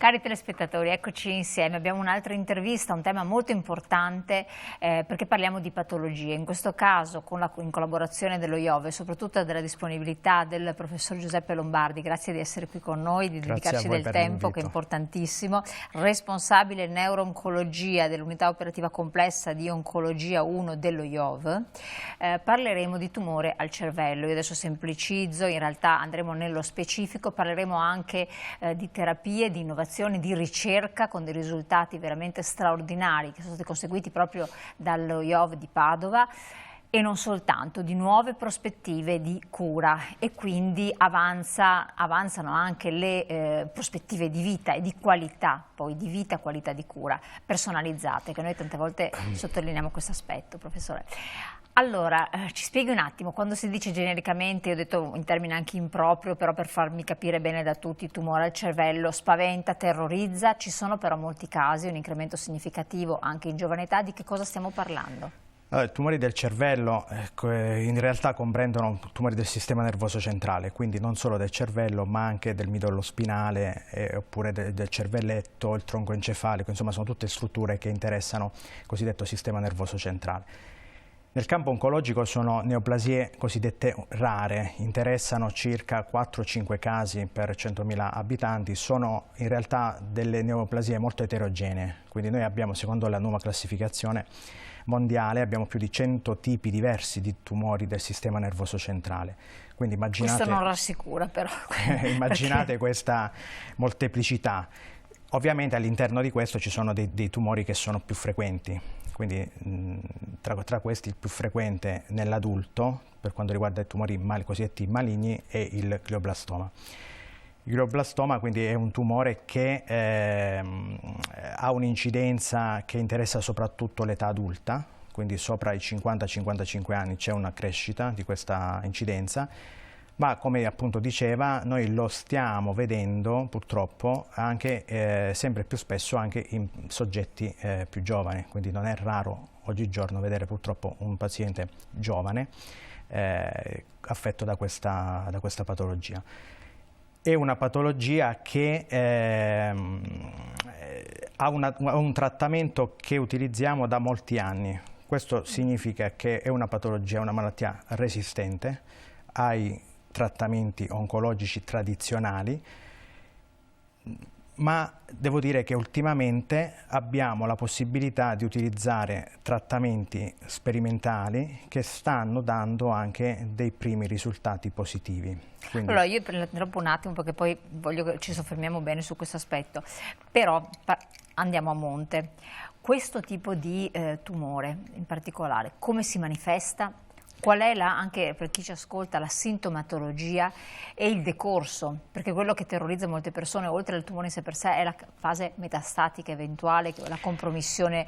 Cari telespettatori, eccoci insieme. Abbiamo un'altra intervista, un tema molto importante perché parliamo di patologie. In questo caso in collaborazione dello IOV e soprattutto della disponibilità del professor Giuseppe Lombardi. Grazie di essere qui con noi, di dedicarci del tempo che è importantissimo. Responsabile neuro-oncologia dell'unità operativa complessa di oncologia 1 dello IOV. Parleremo di tumore al cervello. Io adesso semplicizzo, in realtà andremo nello specifico, parleremo anche di terapie, di innovazioni, di ricerca con dei risultati veramente straordinari che sono stati conseguiti proprio dallo IOV di Padova e non soltanto, di nuove prospettive di cura e quindi avanzano anche le prospettive di vita e di qualità, poi di vita, qualità di cura personalizzate, che noi tante volte sottolineiamo questo aspetto, professore. Allora, ci spieghi un attimo, quando si dice genericamente, io ho detto in termini anche improprio, però per farmi capire bene da tutti, tumore al cervello, spaventa, terrorizza, ci sono però molti casi, un incremento significativo anche in giovane età, di che cosa stiamo parlando? I tumori del cervello in realtà comprendono tumori del sistema nervoso centrale, quindi non solo del cervello ma anche del midollo spinale oppure del cervelletto, il tronco encefalico, insomma sono tutte strutture che interessano il cosiddetto sistema nervoso centrale. Nel campo oncologico sono neoplasie cosiddette rare, interessano circa 4-5 casi per 100.000 abitanti, sono in realtà delle neoplasie molto eterogenee, quindi noi abbiamo, secondo la nuova classificazione mondiale, abbiamo più di 100 tipi diversi di tumori del sistema nervoso centrale. Quindi immaginate, questo non rassicura però. immaginate questa molteplicità. Ovviamente all'interno di questo ci sono dei tumori che sono più frequenti. Quindi tra questi il più frequente nell'adulto, per quanto riguarda i tumori cosiddetti maligni, è il glioblastoma. Il glioblastoma quindi è un tumore che ha un'incidenza che interessa soprattutto l'età adulta, quindi sopra i 50-55 anni c'è una crescita di questa incidenza, ma come appunto diceva noi lo stiamo vedendo purtroppo anche sempre più spesso anche in soggetti più giovani, quindi non è raro oggigiorno vedere purtroppo un paziente giovane affetto da questa patologia. È una patologia che ha un trattamento che utilizziamo da molti anni. Questo significa che è una patologia, una malattia resistente ai trattamenti oncologici tradizionali, ma devo dire che ultimamente abbiamo la possibilità di utilizzare trattamenti sperimentali che stanno dando anche dei primi risultati positivi. Quindi... Allora io interrompo un attimo perché poi voglio che ci soffermiamo bene su questo aspetto, però andiamo a monte. Questo tipo di tumore in particolare, come si manifesta? Qual è anche per chi ci ascolta, la sintomatologia e il decorso? Perché quello che terrorizza molte persone, oltre al tumore in sé per sé, è la fase metastatica eventuale, la compromissione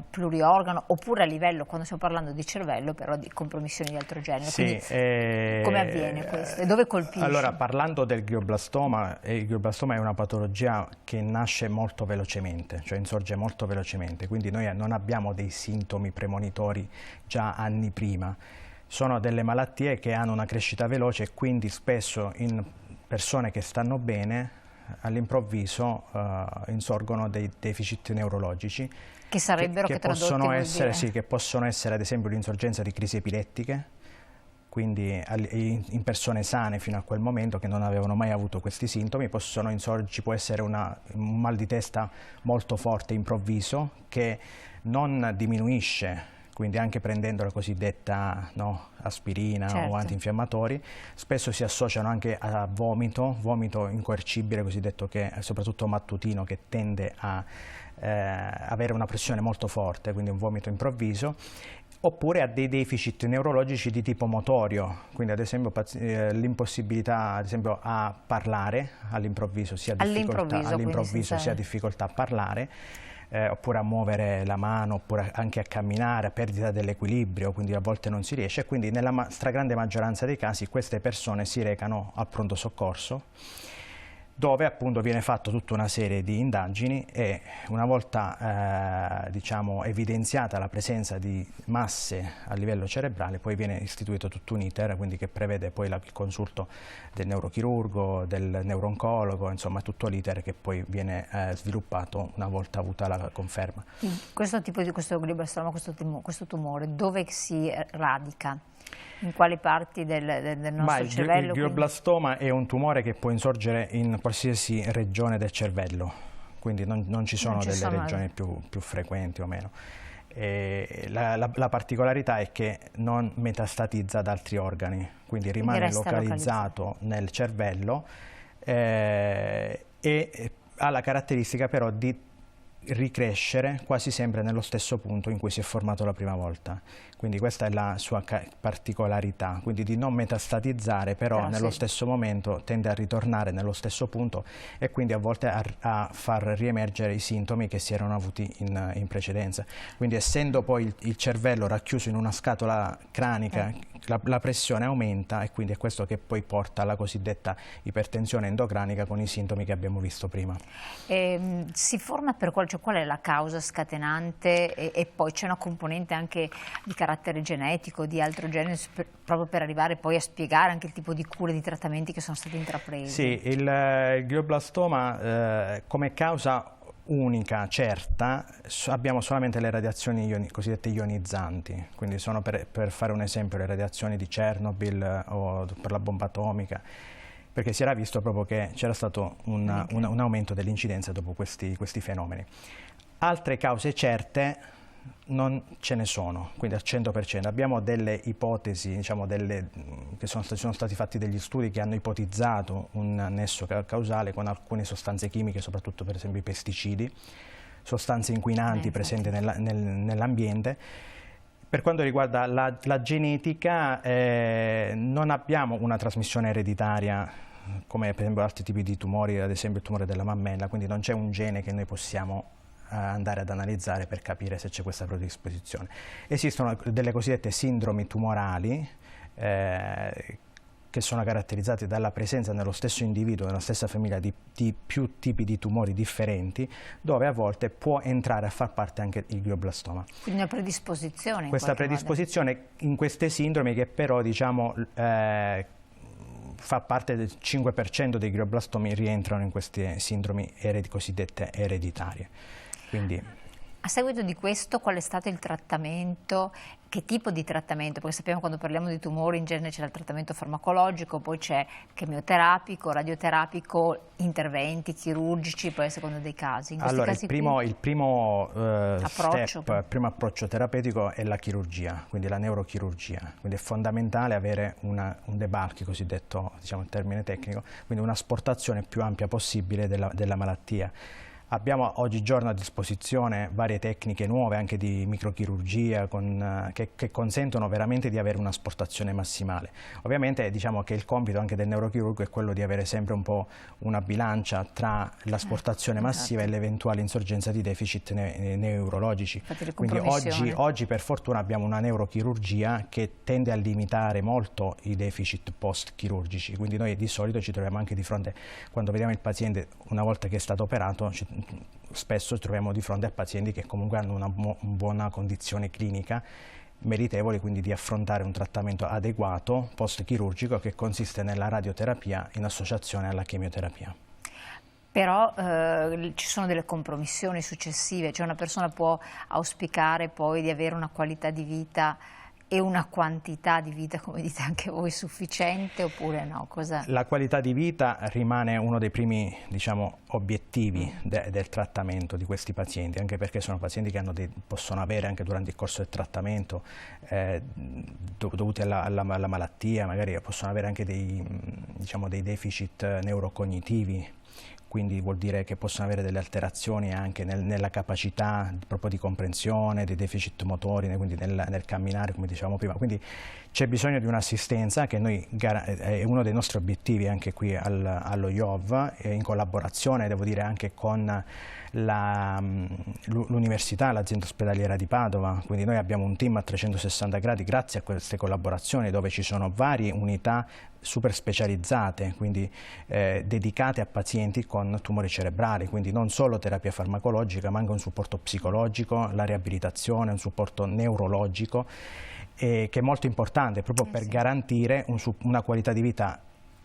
pluriorgano, oppure a livello, quando stiamo parlando di cervello, però di compromissioni di altro genere. Sì, quindi, come avviene questo? E dove colpisce? Allora, parlando del glioblastoma, il glioblastoma è una patologia che nasce molto velocemente, cioè insorge molto velocemente, quindi noi non abbiamo dei sintomi premonitori già anni prima. Sono delle malattie che hanno una crescita veloce e quindi spesso in persone che stanno bene all'improvviso insorgono dei deficit neurologici che sarebbero che possono essere, sì, che possono essere ad esempio l'insorgenza di crisi epilettiche, quindi in persone sane fino a quel momento che non avevano mai avuto questi sintomi, ci può essere un mal di testa molto forte improvviso che non diminuisce, quindi anche prendendo la cosiddetta aspirina, certo, o antinfiammatori, spesso si associano anche a vomito incoercibile, cosiddetto, che è soprattutto mattutino, che tende a avere una pressione molto forte, quindi un vomito improvviso, oppure a dei deficit neurologici di tipo motorio, quindi ad esempio l'impossibilità ad esempio a parlare all'improvviso, si ha difficoltà a parlare, oppure a muovere la mano, oppure anche a camminare, a perdita dell'equilibrio, quindi a volte non si riesce, e quindi nella stragrande maggioranza dei casi queste persone si recano al pronto soccorso dove appunto viene fatta tutta una serie di indagini e una volta diciamo, evidenziata la presenza di masse a livello cerebrale, poi viene istituito tutto un iter, quindi che prevede poi il consulto del neurochirurgo, del neurooncologo, insomma tutto l'iter che poi viene sviluppato una volta avuta la conferma. Questo tipo di glioblastoma, questo tumore, dove si radica? In quali parti del nostro cervello? Il glioblastoma è un tumore che può insorgere in qualsiasi regione del cervello, quindi non ci sono delle regioni più frequenti o meno. La particolarità è che non metastatizza ad altri organi, quindi rimane localizzato nel cervello e ha la caratteristica però di ricrescere quasi sempre nello stesso punto in cui si è formato la prima volta. Quindi questa è la sua particolarità, quindi di non metastatizzare, però nello stesso momento tende a ritornare nello stesso punto e quindi a volte a far riemergere i sintomi che si erano avuti in precedenza. Quindi essendo poi il cervello racchiuso in una scatola cranica, la pressione aumenta e quindi è questo che poi porta alla cosiddetta ipertensione endocranica con i sintomi che abbiamo visto prima. Si forma per qual è la causa scatenante e poi c'è una componente anche di carattere genetico, di altro genere, proprio per arrivare poi a spiegare anche il tipo di cure e di trattamenti che sono stati intrapresi? Sì, il glioblastoma come causa unica, certa, abbiamo solamente le radiazioni cosiddette ionizzanti, quindi sono per fare un esempio le radiazioni di Chernobyl o per la bomba atomica, perché si era visto proprio che c'era stato un aumento dell'incidenza dopo questi fenomeni. Altre cause certe non ce ne sono, quindi al 100%. Abbiamo delle ipotesi, diciamo, sono stati fatti degli studi che hanno ipotizzato un nesso causale con alcune sostanze chimiche, soprattutto per esempio i pesticidi, sostanze inquinanti presenti nell'ambiente. Per quanto riguarda la genetica, non abbiamo una trasmissione ereditaria come per esempio altri tipi di tumori, ad esempio il tumore della mammella, quindi non c'è un gene che noi possiamo andare ad analizzare per capire se c'è questa predisposizione. Esistono delle cosiddette sindromi tumorali che sono caratterizzate dalla presenza nello stesso individuo, nella stessa famiglia di più tipi di tumori differenti, dove a volte può entrare a far parte anche il glioblastoma. Quindi una predisposizione? Questa predisposizione in queste sindromi che però diciamo fa parte del 5% dei glioblastomi rientrano in queste sindromi cosiddette ereditarie. Quindi, a seguito di questo, qual è stato il trattamento? Che tipo di trattamento? Perché sappiamo quando parliamo di tumori in genere c'è il trattamento farmacologico, poi c'è chemioterapico, radioterapico, interventi chirurgici, poi a seconda dei casi. Allora, il primo approccio terapeutico è la chirurgia, quindi la neurochirurgia. Quindi è fondamentale avere un debulk, cosiddetto, diciamo in termine tecnico, quindi un'asportazione più ampia possibile della malattia. Abbiamo oggigiorno a disposizione varie tecniche nuove anche di microchirurgia che consentono veramente di avere un'asportazione massimale. Ovviamente diciamo che il compito anche del neurochirurgo è quello di avere sempre un po' una bilancia tra l'asportazione massiva e l'eventuale insorgenza di deficit neurologici. Quindi oggi per fortuna abbiamo una neurochirurgia che tende a limitare molto i deficit post-chirurgici, quindi noi di solito ci troviamo anche di fronte, quando vediamo il paziente una volta che è stato operato, spesso ci troviamo di fronte a pazienti che comunque hanno una buona condizione clinica, meritevoli quindi di affrontare un trattamento adeguato post-chirurgico che consiste nella radioterapia in associazione alla chemioterapia. Però ci sono delle compromissioni successive, cioè una persona può auspicare poi di avere una qualità di vita e una quantità di vita, come dite anche voi, sufficiente oppure no? La qualità di vita rimane uno dei primi, diciamo, obiettivi del trattamento di questi pazienti, anche perché sono pazienti che possono avere anche durante il corso del trattamento, dovuti alla malattia, magari possono avere anche dei deficit neurocognitivi. Quindi vuol dire che possono avere delle alterazioni anche nella capacità proprio di comprensione, dei deficit motori, quindi nel camminare, come dicevamo prima. Quindi c'è bisogno di un'assistenza che è uno dei nostri obiettivi anche qui allo IOV, in collaborazione, devo dire, anche con l'università, l'azienda ospedaliera di Padova. Quindi noi abbiamo un team a 360 gradi grazie a queste collaborazioni dove ci sono varie unità super specializzate, quindi dedicate a pazienti con tumori cerebrali, quindi non solo terapia farmacologica ma anche un supporto psicologico, la riabilitazione, un supporto neurologico, che è molto importante proprio per garantire una qualità di vita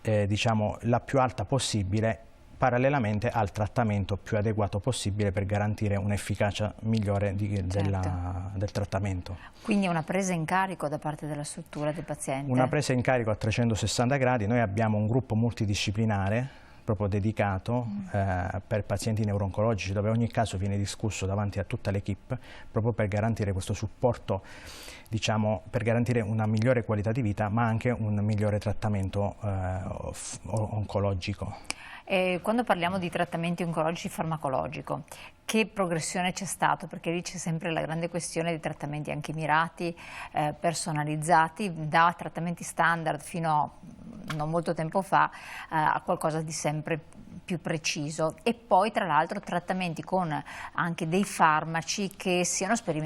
diciamo la più alta possibile, parallelamente al trattamento più adeguato possibile per garantire un'efficacia migliore del trattamento. Quindi una presa in carico da parte della struttura del paziente? Una presa in carico a 360 gradi, noi abbiamo un gruppo multidisciplinare proprio dedicato per pazienti neurooncologici, dove ogni caso viene discusso davanti a tutta l'equipe proprio per garantire questo supporto, diciamo, per garantire una migliore qualità di vita ma anche un migliore trattamento oncologico. Quando parliamo di trattamenti oncologici farmacologico, che progressione c'è stato? Perché lì c'è sempre la grande questione di trattamenti anche mirati, personalizzati, da trattamenti standard fino a non molto tempo fa a qualcosa di sempre più preciso, e poi tra l'altro trattamenti con anche dei farmaci che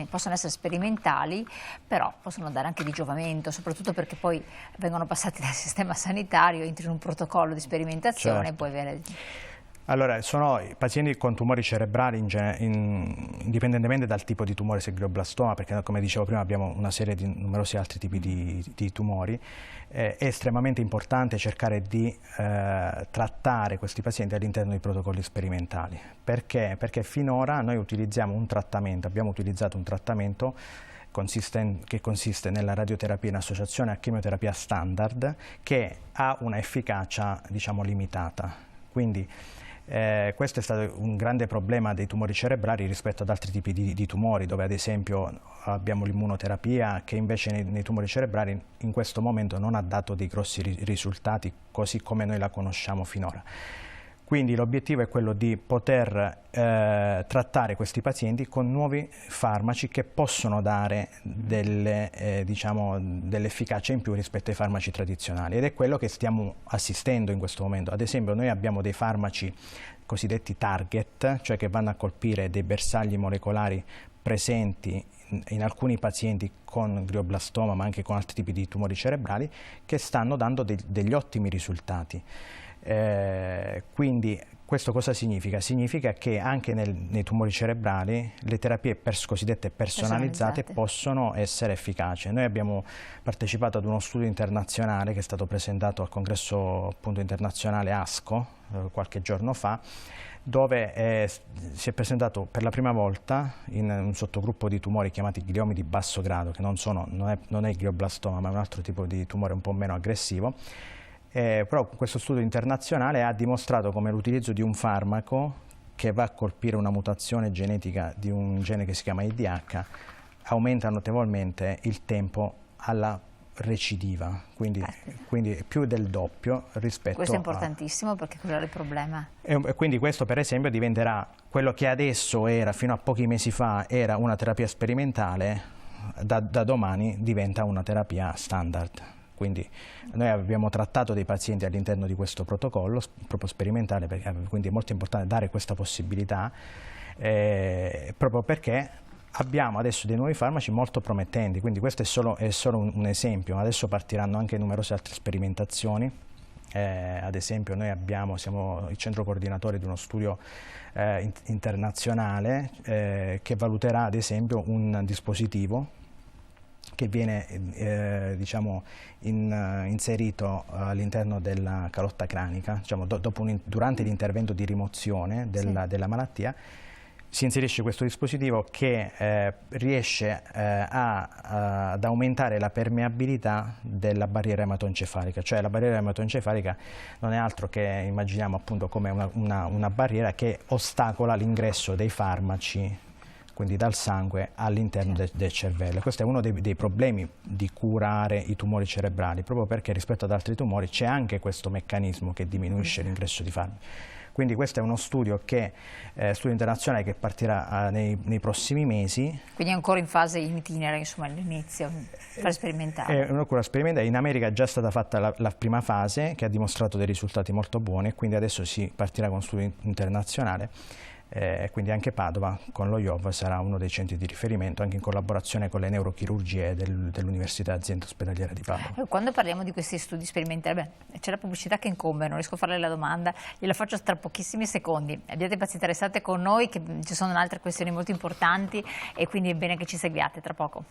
possono essere sperimentali, però possono dare anche di giovamento, soprattutto perché poi vengono passati dal sistema sanitario, entri in un protocollo di sperimentazione e poi viene... Allora, sono i pazienti con tumori cerebrali, indipendentemente dal tipo di tumore, se glioblastoma, perché come dicevo prima abbiamo una serie di numerosi altri tipi di tumori, è estremamente importante cercare di trattare questi pazienti all'interno di protocolli sperimentali. Perché? Perché finora noi abbiamo utilizzato un trattamento che consiste nella radioterapia in associazione a chemioterapia standard, che ha una efficacia, diciamo, limitata. Quindi questo è stato un grande problema dei tumori cerebrali rispetto ad altri tipi di tumori, dove ad esempio abbiamo l'immunoterapia, che invece nei tumori cerebrali in questo momento non ha dato dei grossi risultati così come noi la conosciamo finora. Quindi l'obiettivo è quello di poter trattare questi pazienti con nuovi farmaci che possono dare dell'efficacia in più rispetto ai farmaci tradizionali, ed è quello che stiamo assistendo in questo momento. Ad esempio noi abbiamo dei farmaci cosiddetti target, cioè che vanno a colpire dei bersagli molecolari presenti in alcuni pazienti con glioblastoma ma anche con altri tipi di tumori cerebrali, che stanno dando degli ottimi risultati. Quindi questo cosa significa? Significa che anche nei tumori cerebrali le terapie cosiddette personalizzate possono essere efficaci. Noi abbiamo partecipato ad uno studio internazionale che è stato presentato al congresso appunto internazionale ASCO qualche giorno fa, dove si è presentato per la prima volta in un sottogruppo di tumori chiamati gliomi di basso grado, che non è il glioblastoma ma è un altro tipo di tumore un po' meno aggressivo. Però questo studio internazionale ha dimostrato come l'utilizzo di un farmaco che va a colpire una mutazione genetica di un gene che si chiama IDH aumenta notevolmente il tempo alla recidiva, quindi più del doppio rispetto Questo è importantissimo perché quello è il problema. E quindi questo per esempio diventerà quello che adesso era, fino a pochi mesi fa, era una terapia sperimentale, da domani diventa una terapia standard. Quindi noi abbiamo trattato dei pazienti all'interno di questo protocollo proprio sperimentale, quindi è molto importante dare questa possibilità, proprio perché abbiamo adesso dei nuovi farmaci molto promettenti, quindi questo è solo un esempio. Adesso partiranno anche numerose altre sperimentazioni, ad esempio noi siamo il centro coordinatore di uno studio internazionale che valuterà ad esempio un dispositivo che viene diciamo, inserito all'interno della calotta cranica, diciamo, durante l'intervento di rimozione della malattia. Si inserisce questo dispositivo che riesce ad aumentare la permeabilità della barriera ematoencefalica, cioè la barriera ematoencefalica non è altro che, immaginiamo appunto come una barriera che ostacola l'ingresso dei farmaci, quindi dal sangue all'interno del cervello. Questo è uno dei problemi di curare i tumori cerebrali, proprio perché rispetto ad altri tumori c'è anche questo meccanismo che diminuisce l'ingresso di farmaci. Quindi questo è uno studio internazionale che partirà nei prossimi mesi. Quindi è ancora in fase in itinere, insomma, all'inizio, per sperimentare. È una cura sperimentale. In America è già stata fatta la prima fase, che ha dimostrato dei risultati molto buoni, quindi adesso si partirà con uno studio internazionale. quindi anche Padova con lo IOV sarà uno dei centri di riferimento, anche in collaborazione con le neurochirurgie dell'Università Azienda Ospedaliera di Padova. Quando parliamo di questi studi sperimentali, c'è la pubblicità che incombe, non riesco a farle la domanda, gliela faccio tra pochissimi secondi. Abbiate pazienza, restate con noi che ci sono altre questioni molto importanti e quindi è bene che ci seguiate tra poco.